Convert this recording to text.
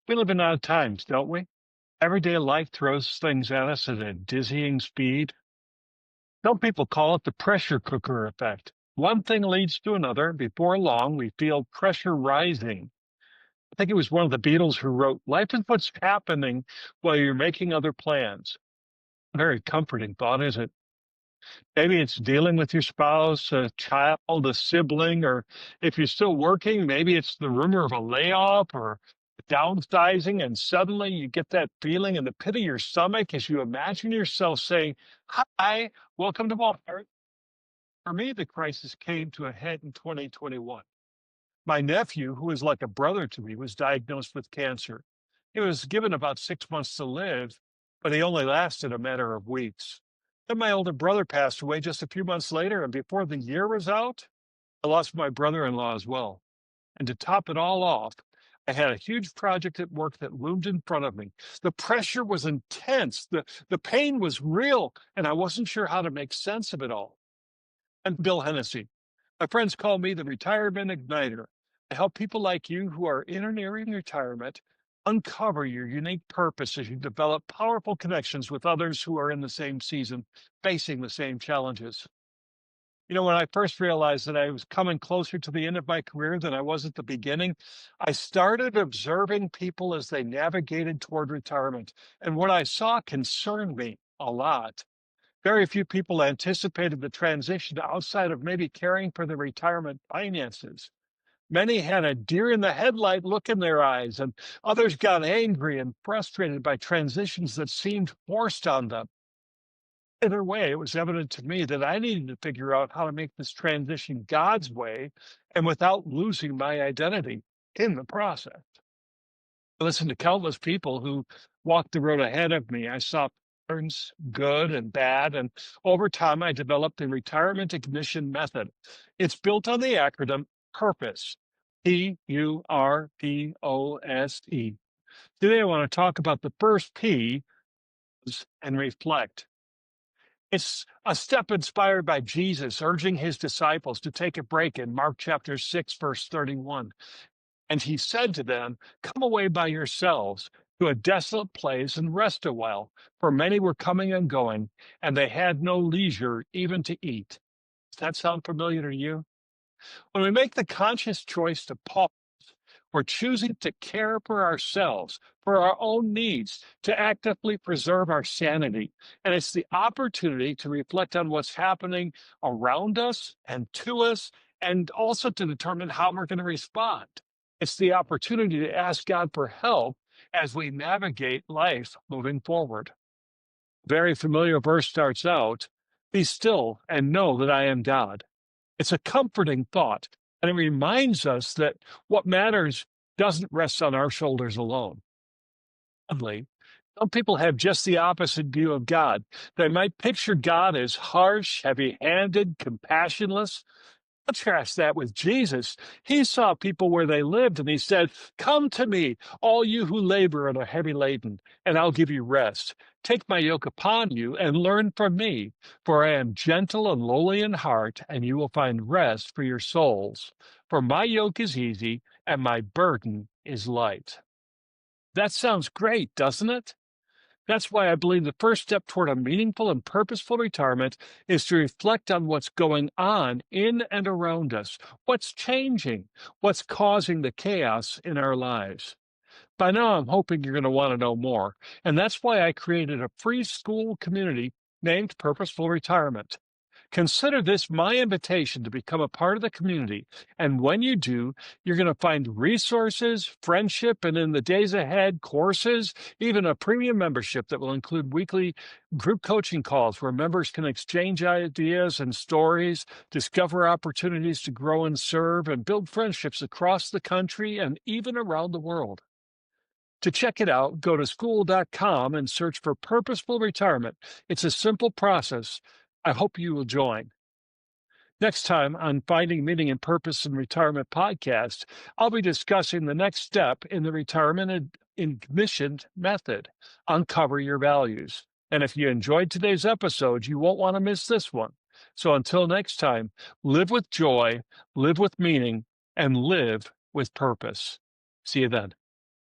We live in odd times, don't we? Everyday life throws things at us at a dizzying speed. Some people call it the pressure cooker effect. One thing leads to another, and before long, we feel pressure rising. I think it was one of the Beatles who wrote, "Life is what's happening while you're making other plans." Very comforting thought, isn't it? Maybe it's dealing with your spouse, a child, a sibling, or if you're still working, maybe it's the rumor of a layoff or downsizing, and suddenly you get that feeling in the pit of your stomach as you imagine yourself saying, "Hi, welcome to Walmart." For me, the crisis came to a head in 2021. My nephew, who is like a brother to me, was diagnosed with cancer. He was given about 6 months to live, but he only lasted a matter of weeks. Then my older brother passed away just a few months later, and before the year was out, I lost my brother in law as well. And to top it all off, I had a huge project at work that loomed in front of me. The pressure was intense, the pain was real, and I wasn't sure how to make sense of it all. And Bill Hennessy. My friends call me the retirement igniter. I help people like you who are in or nearing retirement uncover your unique purpose as you develop powerful connections with others who are in the same season, facing the same challenges. When I first realized that I was coming closer to the end of my career than I was at the beginning, I started observing people as they navigated toward retirement. And what I saw concerned me a lot. Very few people anticipated the transition outside of maybe caring for their retirement finances. Many had a deer in the headlight look in their eyes, and others got angry and frustrated by transitions that seemed forced on them. Either way, it was evident to me that I needed to figure out how to make this transition God's way and without losing my identity in the process. I listened to countless people who walked the road ahead of me. I saw patterns, good and bad, and over time I developed the retirement ignition method. It's built on the acronym PURPOSE, PURPOSE. Today I want to talk about the first P and reflect. It's a step inspired by Jesus urging his disciples to take a break in Mark chapter 6, verse 31. And he said to them, "Come away by yourselves to a desolate place and rest a while, for many were coming and going, and they had no leisure even to eat." Does that sound familiar to you? When we make the conscious choice to pause, we're choosing to care for ourselves, for our own needs, to actively preserve our sanity. And it's the opportunity to reflect on what's happening around us and to us, and also to determine how we're going to respond. It's the opportunity to ask God for help as we navigate life moving forward. Very familiar verse starts out, "Be still and know that I am God." It's a comforting thought, and it reminds us that what matters doesn't rest on our shoulders alone. Oddly, some people have just the opposite view of God. They might picture God as harsh, heavy handed, compassionless. Contrast that with Jesus. He saw people where they lived and he said, "Come to me, all you who labor and are heavy laden, and I'll give you rest. Take my yoke upon you and learn from me, for I am gentle and lowly in heart, and you will find rest for your souls. For my yoke is easy and my burden is light." That sounds great, doesn't it? That's why I believe the first step toward a meaningful and purposeful retirement is to reflect on what's going on in and around us, what's changing, what's causing the chaos in our lives. By now, I'm hoping you're going to want to know more, and that's why I created a free Skool community named Purposeful Retirement. Consider this my invitation to become a part of the community. And when you do, you're going to find resources, friendship, and in the days ahead, courses, even a premium membership that will include weekly group coaching calls where members can exchange ideas and stories, discover opportunities to grow and serve, and build friendships across the country and even around the world. To check it out, go to skool.com and search for Purposeful Retirement. It's a simple process. I hope you will join. Next time on Finding Meaning and Purpose in Retirement podcast, I'll be discussing the next step in the retirement ignition method, uncover your values. And if you enjoyed today's episode, you won't want to miss this one. So until next time, live with joy, live with meaning, and live with purpose. See you then.